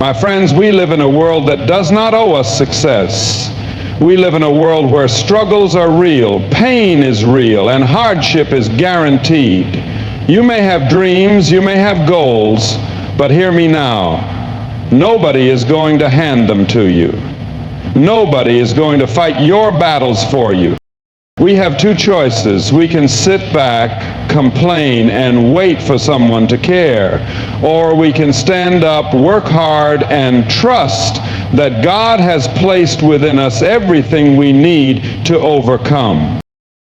My friends, we live in a world that does not owe us success. We live in a world where struggles are real, pain is real, and hardship is guaranteed. You may have dreams, you may have goals, but hear me now. Nobody is going to hand them to you. Nobody is going to fight your battles for you. We have two choices. We can sit back, complain, and wait for someone to care. Or we can stand up, work hard, and trust that God has placed within us everything we need to overcome.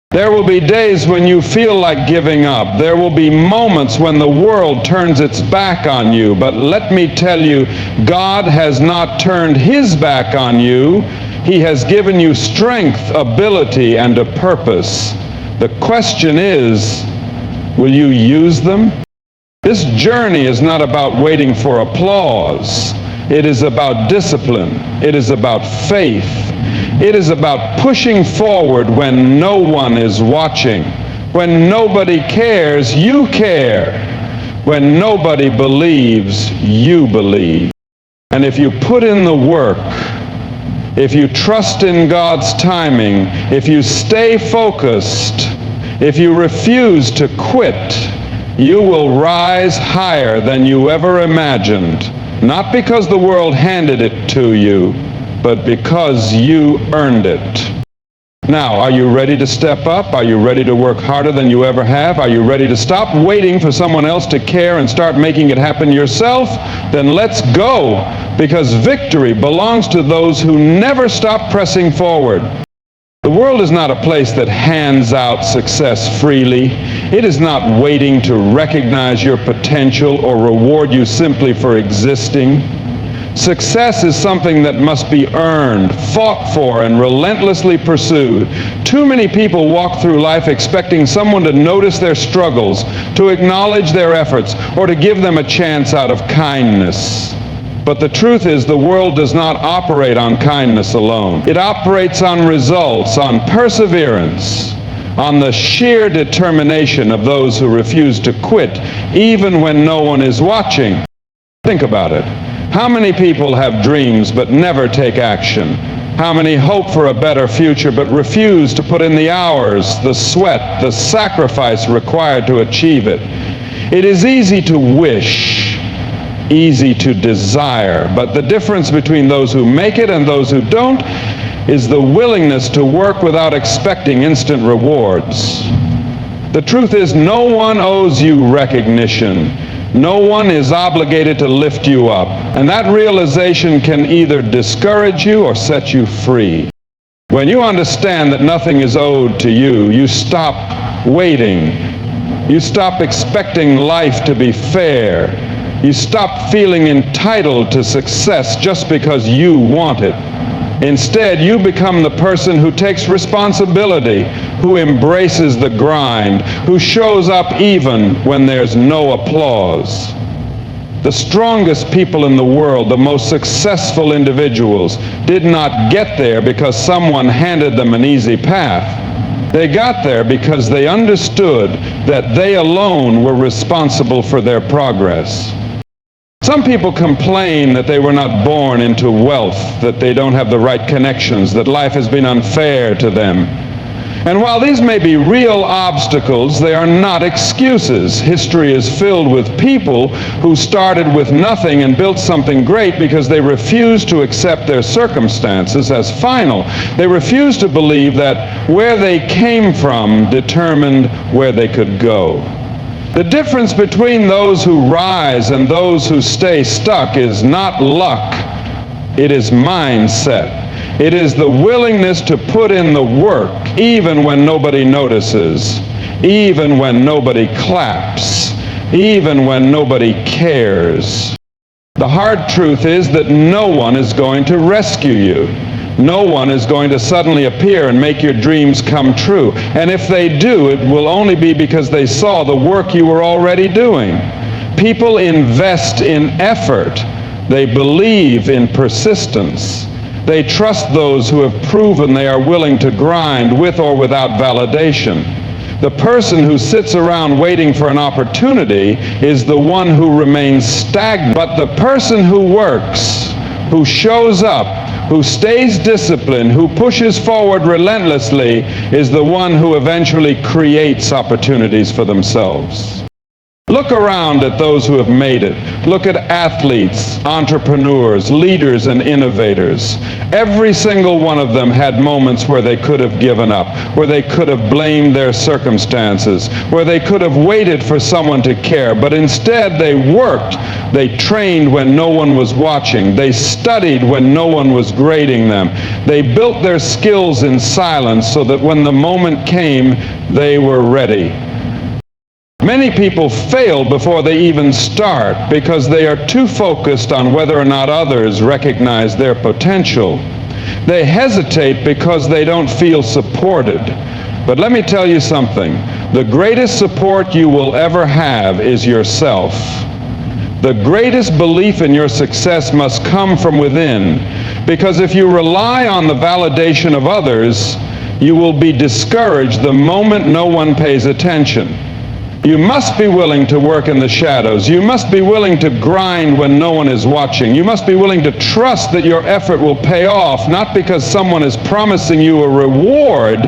There will be days when you feel like giving up. There will be moments when the world turns its back on you. But let me tell you, God has not turned His back on you. He has given you strength, ability, and a purpose. The question is, will you use them? This journey is not about waiting for applause. It is about discipline. It is about faith. It is about pushing forward when no one is watching. When nobody cares, you care. When nobody believes, you believe. And if you put in the work, if you trust in God's timing, if you stay focused, if you refuse to quit, you will rise higher than you ever imagined. Not because the world handed it to you, but because you earned it. Now, are you ready to step up? Are you ready to work harder than you ever have? Are you ready to stop waiting for someone else to care and start making it happen yourself? Then let's go, because victory belongs to those who never stop pressing forward. The world is not a place that hands out success freely. It is not waiting to recognize your potential or reward you simply for existing. Success is something that must be earned, fought for, and relentlessly pursued. Too many people walk through life expecting someone to notice their struggles, to acknowledge their efforts, or to give them a chance out of kindness. But the truth is, the world does not operate on kindness alone. It operates on results, on perseverance, on the sheer determination of those who refuse to quit, even when no one is watching. Think about it. How many people have dreams but never take action? How many hope for a better future but refuse to put in the hours, the sweat, the sacrifice required to achieve it? It is easy to wish, easy to desire, but the difference between those who make it and those who don't is the willingness to work without expecting instant rewards. The truth is, no one owes you recognition. No one is obligated to lift you up, and that realization can either discourage you or set you free. When you understand that nothing is owed to you, you stop waiting. You stop expecting life to be fair. You stop feeling entitled to success just because you want it. Instead, you become the person who takes responsibility, who embraces the grind, who shows up even when there's no applause. The strongest people in the world, the most successful individuals, did not get there because someone handed them an easy path. They got there because they understood that they alone were responsible for their progress. Some people complain that they were not born into wealth, that they don't have the right connections, that life has been unfair to them. And while these may be real obstacles, they are not excuses. History is filled with people who started with nothing and built something great because they refused to accept their circumstances as final. They refused to believe that where they came from determined where they could go. The difference between those who rise and those who stay stuck is not luck, it is mindset. It is the willingness to put in the work even when nobody notices, even when nobody claps, even when nobody cares. The hard truth is that no one is going to rescue you. No one is going to suddenly appear and make your dreams come true. And if they do, it will only be because they saw the work you were already doing. People invest in effort. They believe in persistence. They trust those who have proven they are willing to grind with or without validation. The person who sits around waiting for an opportunity is the one who remains stagnant. But the person who works, who shows up, who stays disciplined, who pushes forward relentlessly, is the one who eventually creates opportunities for themselves. Look around at those who have made it. Look at athletes, entrepreneurs, leaders, and innovators. Every single one of them had moments where they could have given up, where they could have blamed their circumstances, where they could have waited for someone to care, but instead they worked. They trained when no one was watching. They studied when no one was grading them. They built their skills in silence so that when the moment came, they were ready. Many people fail before they even start because they are too focused on whether or not others recognize their potential. They hesitate because they don't feel supported. But let me tell you something. The greatest support you will ever have is yourself. The greatest belief in your success must come from within, because if you rely on the validation of others, you will be discouraged the moment no one pays attention. You must be willing to work in the shadows. You must be willing to grind when no one is watching. You must be willing to trust that your effort will pay off, not because someone is promising you a reward,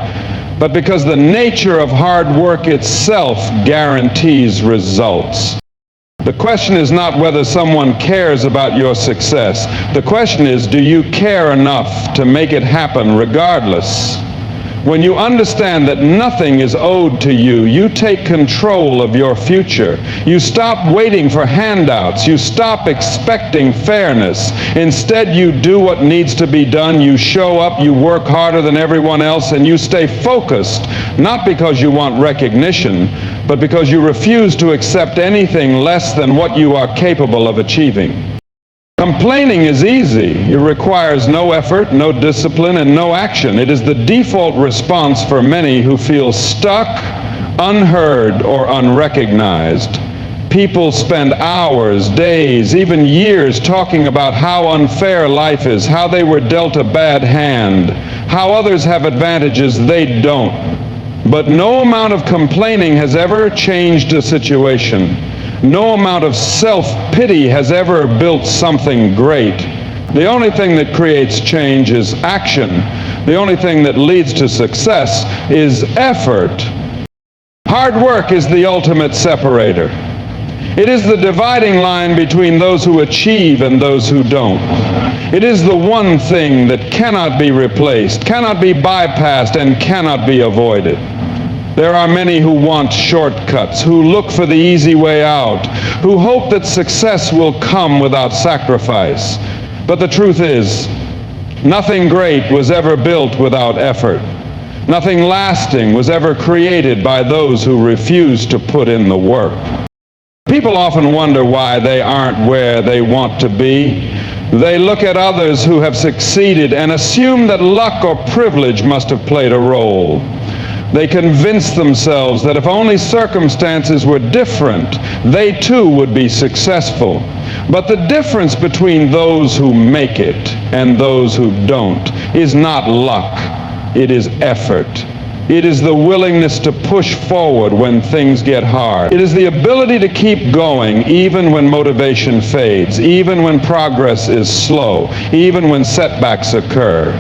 but because the nature of hard work itself guarantees results. The question is not whether someone cares about your success. The question is, do you care enough to make it happen regardless? When you understand that nothing is owed to you, you take control of your future. You stop waiting for handouts. You stop expecting fairness. Instead, you do what needs to be done. You show up, you work harder than everyone else, and you stay focused, not because you want recognition, but because you refuse to accept anything less than what you are capable of achieving. Complaining is easy. It requires no effort, no discipline, and no action. It is the default response for many who feel stuck, unheard, or unrecognized. People spend hours, days, even years talking about how unfair life is, how they were dealt a bad hand, how others have advantages they don't. But no amount of complaining has ever changed the situation. No amount of self-pity has ever built something great. The only thing that creates change is action. The only thing that leads to success is effort. Hard work is the ultimate separator. It is the dividing line between those who achieve and those who don't. It is the one thing that cannot be replaced, cannot be bypassed, and cannot be avoided. There are many who want shortcuts, who look for the easy way out, who hope that success will come without sacrifice. But the truth is, nothing great was ever built without effort. Nothing lasting was ever created by those who refuse to put in the work. People often wonder why they aren't where they want to be. They look at others who have succeeded and assume that luck or privilege must have played a role. They convince themselves that if only circumstances were different, they too would be successful. But the difference between those who make it and those who don't is not luck, it is effort. It is the willingness to push forward when things get hard. It is the ability to keep going even when motivation fades, even when progress is slow, even when setbacks occur.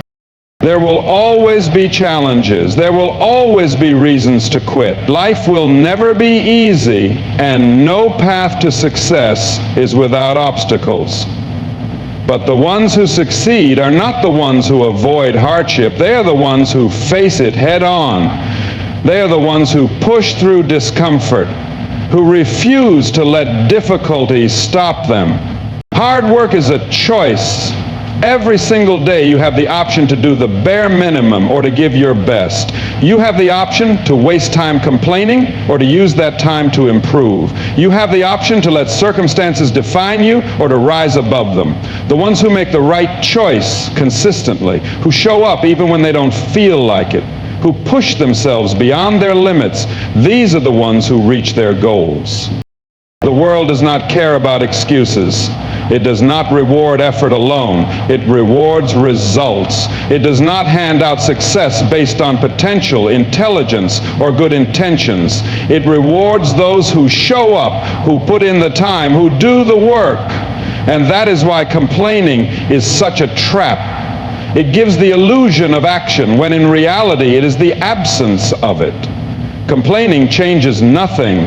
There will always be challenges. There will always be reasons to quit. Life will never be easy, and no path to success is without obstacles. But the ones who succeed are not the ones who avoid hardship. They are the ones who face it head on. They are the ones who push through discomfort, who refuse to let difficulties stop them. Hard work is a choice. Every single day you have the option to do the bare minimum or to give your best. You have the option to waste time complaining or to use that time to improve. You have the option to let circumstances define you or to rise above them. The ones who make the right choice consistently, who show up even when they don't feel like it, who push themselves beyond their limits, these are the ones who reach their goals. The world does not care about excuses. It does not reward effort alone. It rewards results. It does not hand out success based on potential, intelligence, or good intentions. It rewards those who show up, who put in the time, who do the work. And that is why complaining is such a trap. It gives the illusion of action when in reality it is the absence of it. Complaining changes nothing.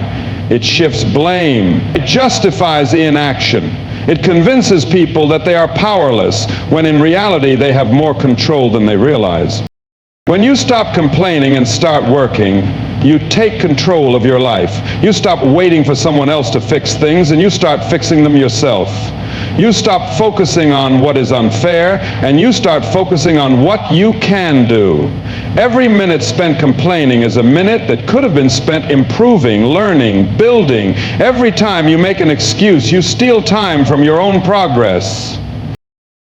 It shifts blame. It justifies inaction. It convinces people that they are powerless when in reality they have more control than they realize. When you stop complaining and start working, you take control of your life. You stop waiting for someone else to fix things and you start fixing them yourself. You stop focusing on what is unfair and you start focusing on what you can do. Every minute spent complaining is a minute that could have been spent improving, learning, building. Every time you make an excuse, you steal time from your own progress.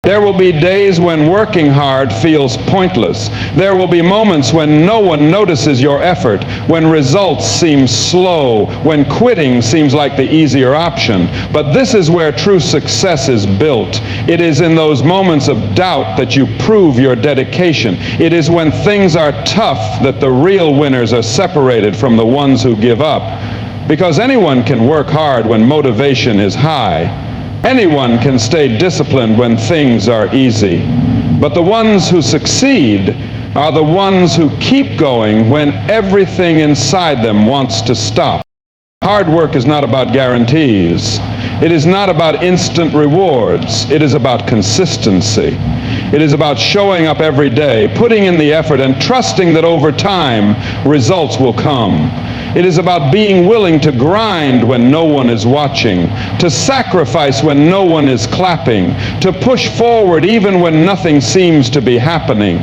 There will be days when working hard feels pointless. There will be moments when no one notices your effort, when results seem slow, when quitting seems like the easier option. But this is where true success is built. It is in those moments of doubt that you prove your dedication. It is when things are tough that the real winners are separated from the ones who give up. Because anyone can work hard when motivation is high. Anyone can stay disciplined when things are easy. But the ones who succeed are the ones who keep going when everything inside them wants to stop. Hard work is not about guarantees. It is not about instant rewards. It is about consistency. It is about showing up every day, putting in the effort, and trusting that over time, results will come. It is about being willing to grind when no one is watching, to sacrifice when no one is clapping, to push forward even when nothing seems to be happening.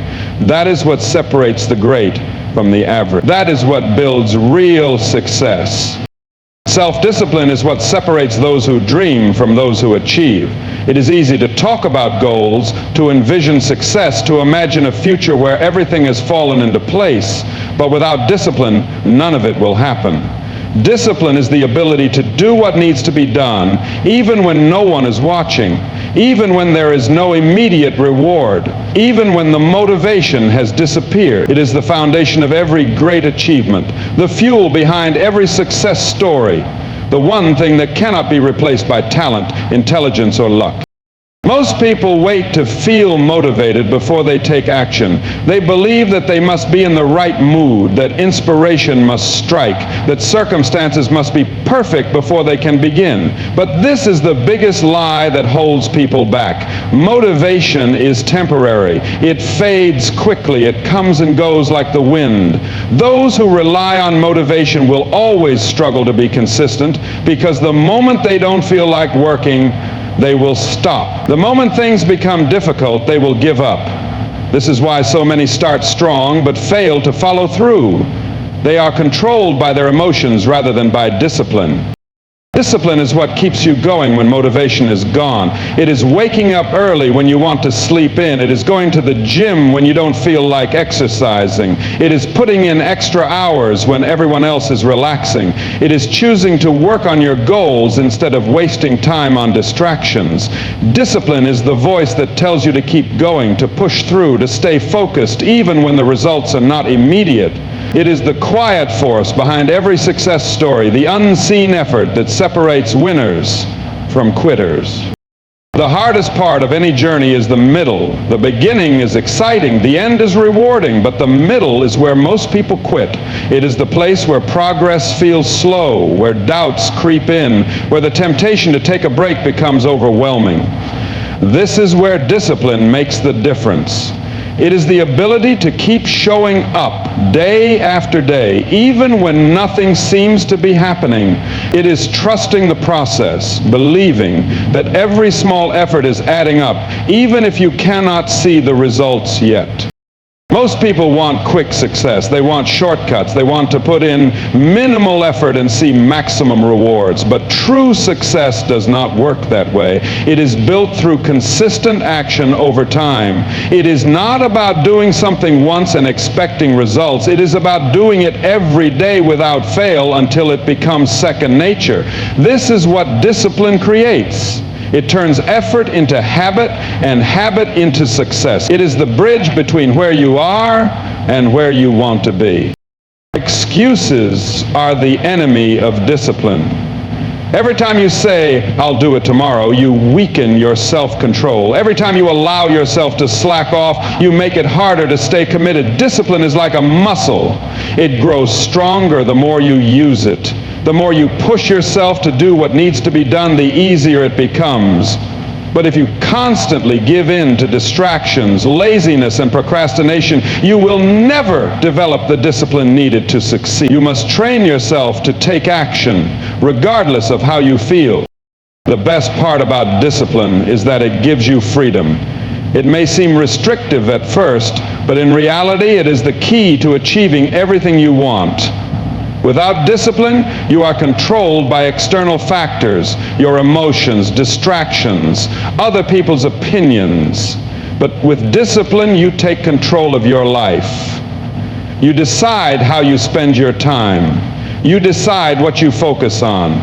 That is what separates the great from the average. That is what builds real success. Self-discipline is what separates those who dream from those who achieve. It is easy to talk about goals, to envision success, to imagine a future where everything has fallen into place, but without discipline, none of it will happen. Discipline is the ability to do what needs to be done, even when no one is watching, even when there is no immediate reward, even when the motivation has disappeared. It is the foundation of every great achievement, the fuel behind every success story, the one thing that cannot be replaced by talent, intelligence, or luck. Most people wait to feel motivated before they take action. They believe that they must be in the right mood, that inspiration must strike, that circumstances must be perfect before they can begin. But this is the biggest lie that holds people back. Motivation is temporary. It fades quickly. It comes and goes like the wind. Those who rely on motivation will always struggle to be consistent because the moment they don't feel like working, they will stop. The moment things become difficult, they will give up. This is why so many start strong but fail to follow through. They are controlled by their emotions rather than by discipline. Discipline is what keeps you going when motivation is gone. It is waking up early when you want to sleep in. It is going to the gym when you don't feel like exercising. It is putting in extra hours when everyone else is relaxing. It is choosing to work on your goals instead of wasting time on distractions. Discipline is the voice that tells you to keep going, to push through, to stay focused, even when the results are not immediate. It is the quiet force behind every success story, the unseen effort that separates winners from quitters. The hardest part of any journey is the middle. The beginning is exciting, the end is rewarding, but the middle is where most people quit. It is the place where progress feels slow, where doubts creep in, where the temptation to take a break becomes overwhelming. This is where discipline makes the difference. It is the ability to keep showing up day after day, even when nothing seems to be happening. It is trusting the process, believing that every small effort is adding up, even if you cannot see the results yet. Most people want quick success. They want shortcuts. They want to put in minimal effort and see maximum rewards. But true success does not work that way. It is built through consistent action over time. It is not about doing something once and expecting results. It is about doing it every day without fail until it becomes second nature. This is what discipline creates. It turns effort into habit and habit into success. It is the bridge between where you are and where you want to be. Excuses are the enemy of discipline. Every time you say, "I'll do it tomorrow," you weaken your self-control. Every time you allow yourself to slack off, you make it harder to stay committed. Discipline is like a muscle. It grows stronger the more you use it. The more you push yourself to do what needs to be done, the easier it becomes. But if you constantly give in to distractions, laziness, and procrastination, you will never develop the discipline needed to succeed. You must train yourself to take action, regardless of how you feel. The best part about discipline is that it gives you freedom. It may seem restrictive at first, but in reality, it is the key to achieving everything you want. Without discipline, you are controlled by external factors, your emotions, distractions, other people's opinions. But with discipline, you take control of your life. You decide how you spend your time. You decide what you focus on.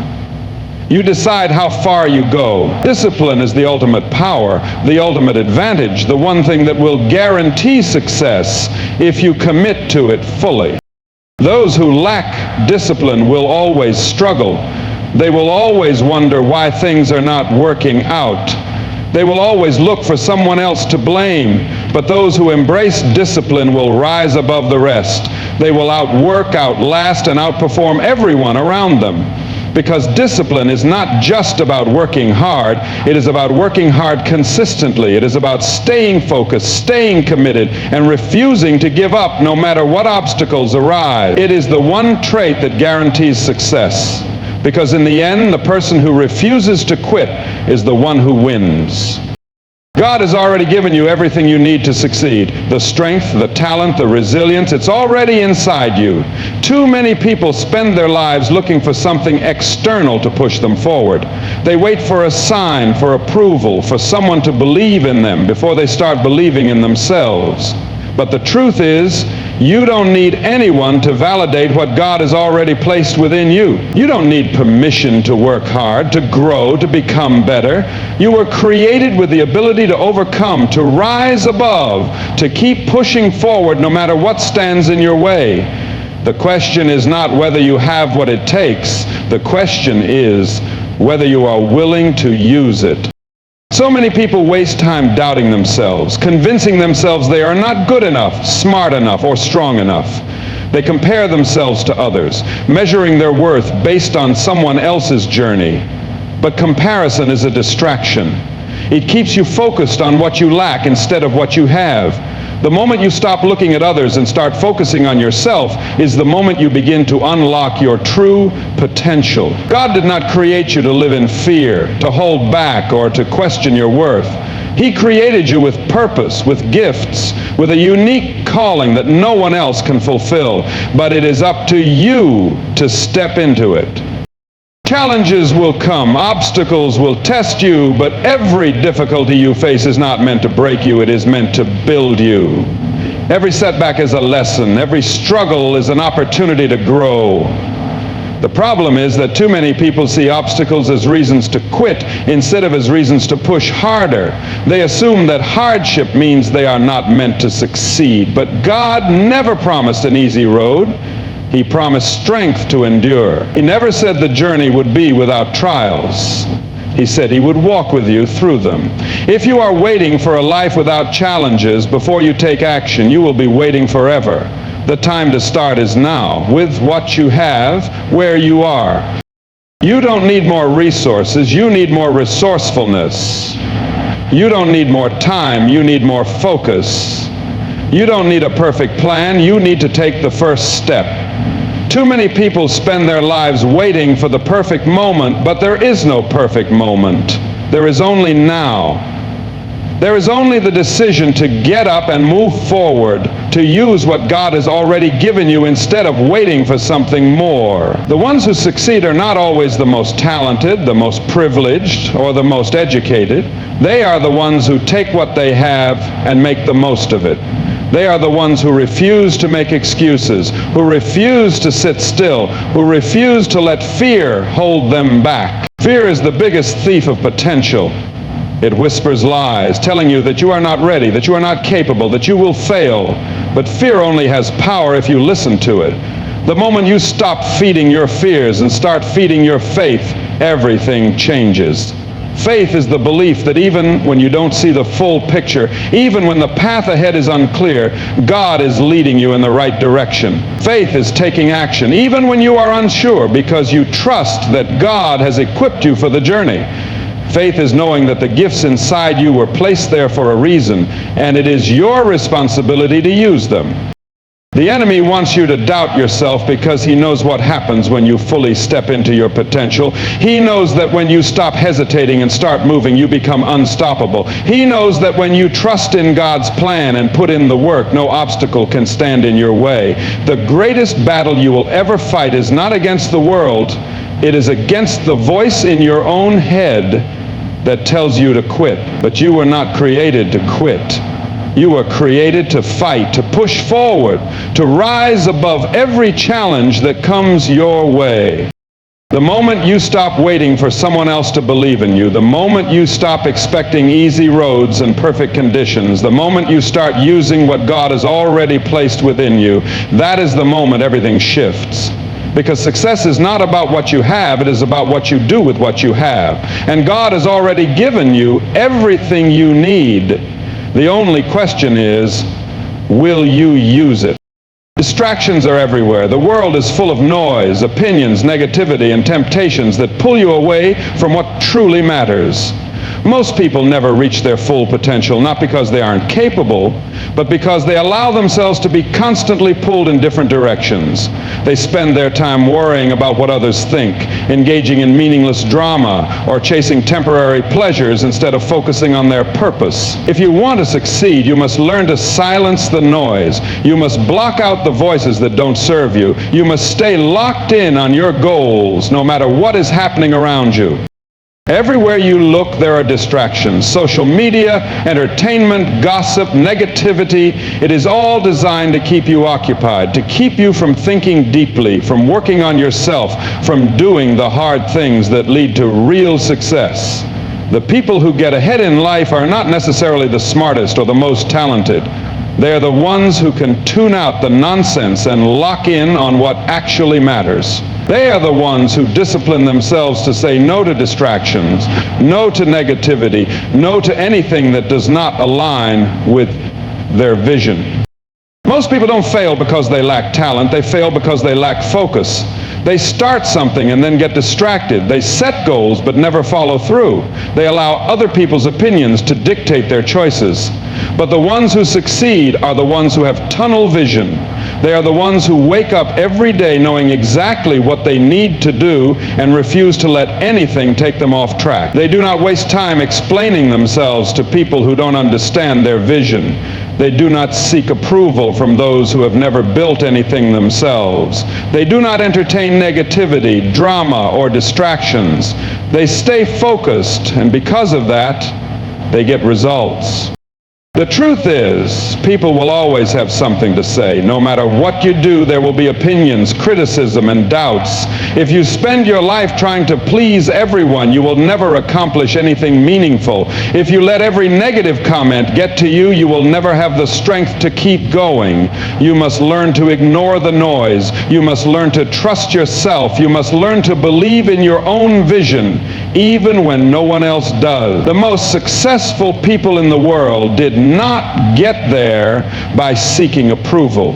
You decide how far you go. Discipline is the ultimate power, the ultimate advantage, the one thing that will guarantee success if you commit to it fully. Those who lack discipline will always struggle. They will always wonder why things are not working out. They will always look for someone else to blame. But those who embrace discipline will rise above the rest. They will outwork, outlast, and outperform everyone around them. Because discipline is not just about working hard, it is about working hard consistently. It is about staying focused, staying committed, and refusing to give up no matter what obstacles arise. It is the one trait that guarantees success. Because in the end, the person who refuses to quit is the one who wins. God has already given you everything you need to succeed. The strength, the talent, the resilience, it's already inside you. Too many people spend their lives looking for something external to push them forward. They wait for a sign, for approval, for someone to believe in them before they start believing in themselves. But the truth is, you don't need anyone to validate what God has already placed within you. You don't need permission to work hard, to grow, to become better. You were created with the ability to overcome, to rise above, to keep pushing forward no matter what stands in your way. The question is not whether you have what it takes. The question is whether you are willing to use it. So many people waste time doubting themselves, convincing themselves they are not good enough, smart enough, or strong enough. They compare themselves to others, measuring their worth based on someone else's journey. But comparison is a distraction. It keeps you focused on what you lack instead of what you have. The moment you stop looking at others and start focusing on yourself is the moment you begin to unlock your true potential. God did not create you to live in fear, to hold back, or to question your worth. He created you with purpose, with gifts, with a unique calling that no one else can fulfill. But it is up to you to step into it. Challenges will come, obstacles will test you, but every difficulty you face is not meant to break you, it is meant to build you. Every setback is a lesson, every struggle is an opportunity to grow. The problem is that too many people see obstacles as reasons to quit instead of as reasons to push harder. They assume that hardship means they are not meant to succeed, but God never promised an easy road. He promised strength to endure. He never said the journey would be without trials. He said he would walk with you through them. If you are waiting for a life without challenges before you take action, you will be waiting forever. The time to start is now, with what you have, where you are. You don't need more resources, you need more resourcefulness. You don't need more time, you need more focus. You don't need a perfect plan, you need to take the first step. Too many people spend their lives waiting for the perfect moment, but there is no perfect moment. There is only now. There is only the decision to get up and move forward, to use what God has already given you instead of waiting for something more. The ones who succeed are not always the most talented, the most privileged, or the most educated. They are the ones who take what they have and make the most of it. They are the ones who refuse to make excuses, who refuse to sit still, who refuse to let fear hold them back. Fear is the biggest thief of potential. It whispers lies, telling you that you are not ready, that you are not capable, that you will fail. But fear only has power if you listen to it. The moment you stop feeding your fears and start feeding your faith, everything changes. Faith is the belief that even when you don't see the full picture, even when the path ahead is unclear, God is leading you in the right direction. Faith is taking action, even when you are unsure, because you trust that God has equipped you for the journey. Faith is knowing that the gifts inside you were placed there for a reason, and it is your responsibility to use them. The enemy wants you to doubt yourself because he knows what happens when you fully step into your potential. He knows that when you stop hesitating and start moving, you become unstoppable. He knows that when you trust in God's plan and put in the work, no obstacle can stand in your way. The greatest battle you will ever fight is not against the world. It is against the voice in your own head that tells you to quit. But you were not created to quit. You were created to fight, to push forward, to rise above every challenge that comes your way. The moment you stop waiting for someone else to believe in you, the moment you stop expecting easy roads and perfect conditions, the moment you start using what God has already placed within you, that is the moment everything shifts. Because success is not about what you have, it is about what you do with what you have. And God has already given you everything you need. The only question is, will you use it? Distractions are everywhere. The world is full of noise, opinions, negativity, and temptations that pull you away from what truly matters. Most people never reach their full potential, not because they aren't capable, but because they allow themselves to be constantly pulled in different directions. They spend their time worrying about what others think, engaging in meaningless drama, or chasing temporary pleasures instead of focusing on their purpose. If you want to succeed, you must learn to silence the noise. You must block out the voices that don't serve you. You must stay locked in on your goals, no matter what is happening around you. Everywhere you look, there are distractions. Social media, entertainment, gossip, negativity. It is all designed to keep you occupied, to keep you from thinking deeply, from working on yourself, from doing the hard things that lead to real success. The people who get ahead in life are not necessarily the smartest or the most talented. They are the ones who can tune out the nonsense and lock in on what actually matters. They are the ones who discipline themselves to say no to distractions, no to negativity, no to anything that does not align with their vision. Most people don't fail because they lack talent. They fail because they lack focus. They start something and then get distracted. They set goals but never follow through. They allow other people's opinions to dictate their choices. But the ones who succeed are the ones who have tunnel vision. They are the ones who wake up every day knowing exactly what they need to do and refuse to let anything take them off track. They do not waste time explaining themselves to people who don't understand their vision. They do not seek approval from those who have never built anything themselves. They do not entertain negativity, drama, or distractions. They stay focused, and because of that, they get results. The truth is, people will always have something to say. No matter what you do, there will be opinions, criticism, and doubts. If you spend your life trying to please everyone, you will never accomplish anything meaningful. If you let every negative comment get to you, you will never have the strength to keep going. You must learn to ignore the noise. You must learn to trust yourself. You must learn to believe in your own vision, even when no one else does. The most successful people in the world did not get there by seeking approval.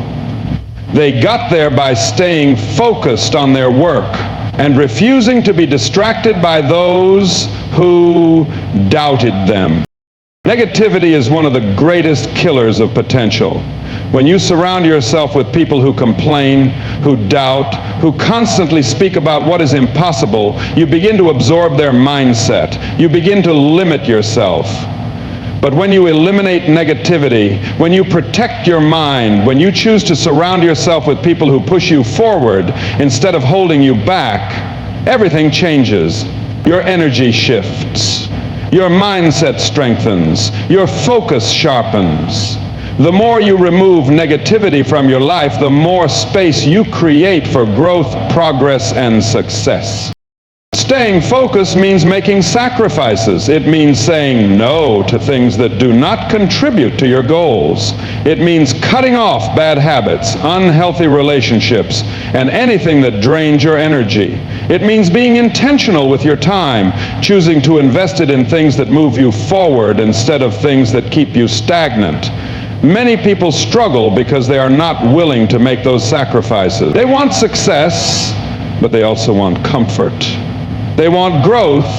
They got there by staying focused on their work and refusing to be distracted by those who doubted them. Negativity is one of the greatest killers of potential. When you surround yourself with people who complain, who doubt, who constantly speak about what is impossible, you begin to absorb their mindset. You begin to limit yourself. But when you eliminate negativity, when you protect your mind, when you choose to surround yourself with people who push you forward instead of holding you back, everything changes. Your energy shifts. Your mindset strengthens. Your focus sharpens. The more you remove negativity from your life, the more space you create for growth, progress, and success. Staying focused means making sacrifices. It means saying no to things that do not contribute to your goals. It means cutting off bad habits, unhealthy relationships, and anything that drains your energy. It means being intentional with your time, choosing to invest it in things that move you forward instead of things that keep you stagnant. Many people struggle because they are not willing to make those sacrifices. They want success, but they also want comfort. They want growth,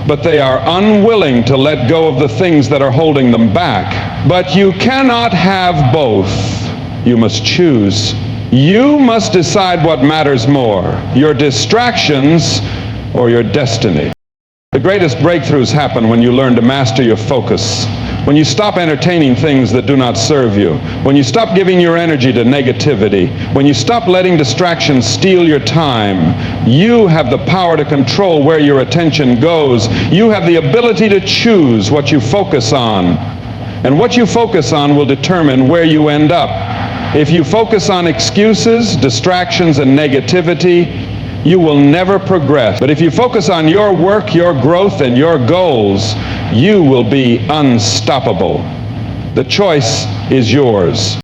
but they are unwilling to let go of the things that are holding them back. But you cannot have both. You must choose. You must decide what matters more, your distractions or your destiny. The greatest breakthroughs happen when you learn to master your focus. When you stop entertaining things that do not serve you, when you stop giving your energy to negativity, when you stop letting distractions steal your time, you have the power to control where your attention goes. You have the ability to choose what you focus on. And what you focus on will determine where you end up. If you focus on excuses, distractions, and negativity, you will never progress. But if you focus on your work, your growth, and your goals, you will be unstoppable. The choice is yours.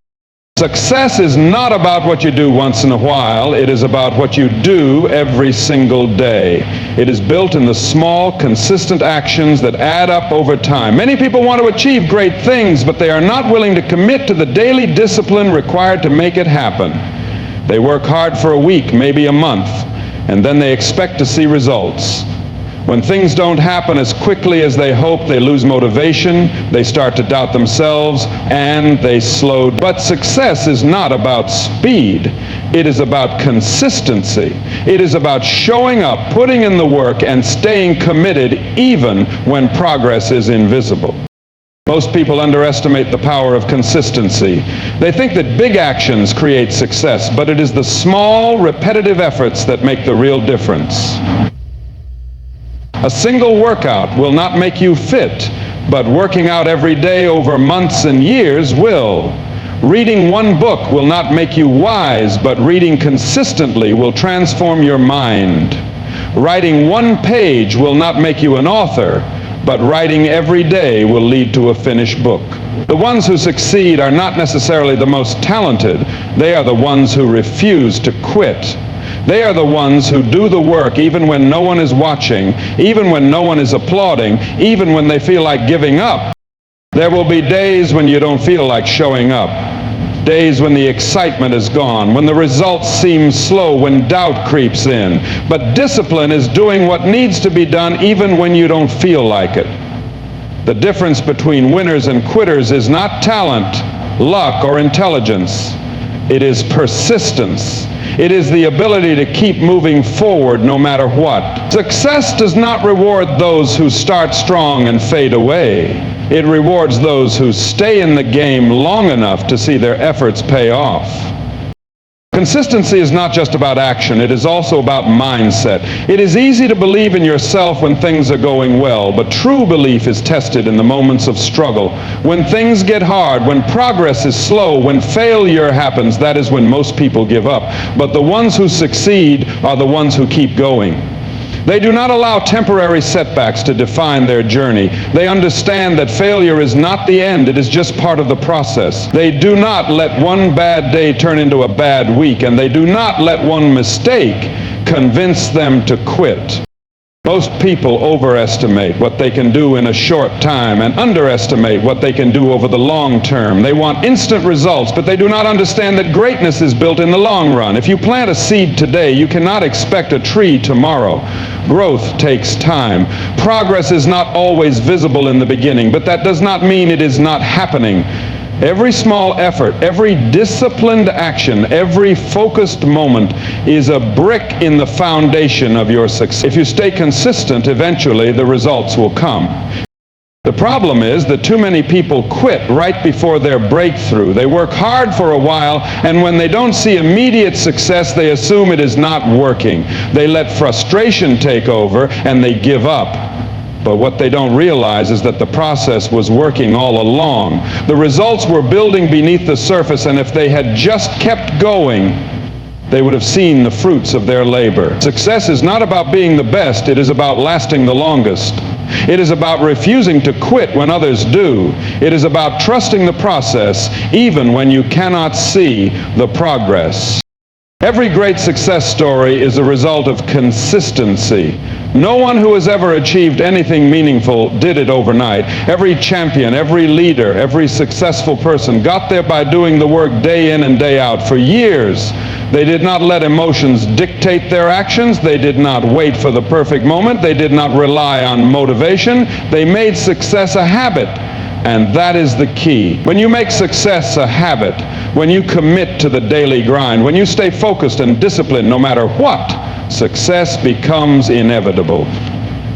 Success is not about what you do once in a while. It is about what you do every single day. It is built in the small, consistent actions that add up over time. Many people want to achieve great things, but they are not willing to commit to the daily discipline required to make it happen. They work hard for a week, maybe a month, and then they expect to see results. When things don't happen as quickly as they hope, they lose motivation, they start to doubt themselves, and they slow. But success is not about speed. It is about consistency. It is about showing up, putting in the work, and staying committed even when progress is invisible. Most people underestimate the power of consistency. They think that big actions create success, but it is the small, repetitive efforts that make the real difference. A single workout will not make you fit, but working out every day over months and years will. Reading one book will not make you wise, but reading consistently will transform your mind. Writing one page will not make you an author, but writing every day will lead to a finished book. The ones who succeed are not necessarily the most talented. They are the ones who refuse to quit. They are the ones who do the work even when no one is watching, even when no one is applauding, even when they feel like giving up. There will be days when you don't feel like showing up. Days when the excitement is gone, when the results seem slow, when doubt creeps in. But discipline is doing what needs to be done even when you don't feel like it. The difference between winners and quitters is not talent, luck, or intelligence. It is persistence. It is the ability to keep moving forward no matter what. Success does not reward those who start strong and fade away. It rewards those who stay in the game long enough to see their efforts pay off. Consistency is not just about action, it is also about mindset. It is easy to believe in yourself when things are going well, but true belief is tested in the moments of struggle. When things get hard, when progress is slow, when failure happens, that is when most people give up. But the ones who succeed are the ones who keep going. They do not allow temporary setbacks to define their journey. They understand that failure is not the end, it is just part of the process. They do not let one bad day turn into a bad week, and they do not let one mistake convince them to quit. Most people overestimate what they can do in a short time and underestimate what they can do over the long term. They want instant results, but they do not understand that greatness is built in the long run. If you plant a seed today, you cannot expect a tree tomorrow. Growth takes time. Progress is not always visible in the beginning, but that does not mean it is not happening. Every small effort, every disciplined action, every focused moment is a brick in the foundation of your success. If you stay consistent, eventually the results will come. The problem is that too many people quit right before their breakthrough. They work hard for a while, and when they don't see immediate success, they assume it is not working. They let frustration take over, and they give up. But what they don't realize is that the process was working all along. The results were building beneath the surface, and if they had just kept going, they would have seen the fruits of their labor. Success is not about being the best, it is about lasting the longest. It is about refusing to quit when others do. It is about trusting the process even when you cannot see the progress. Every great success story is a result of consistency. No one who has ever achieved anything meaningful did it overnight. Every champion, every leader, every successful person got there by doing the work day in and day out for years. They did not let emotions dictate their actions. They did not wait for the perfect moment. They did not rely on motivation. They made success a habit. And that is the key. When you make success a habit, when you commit to the daily grind, when you stay focused and disciplined no matter what, success becomes inevitable.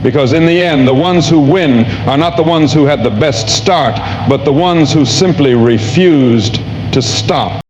Because in the end, the ones who win are not the ones who had the best start, but the ones who simply refused to stop.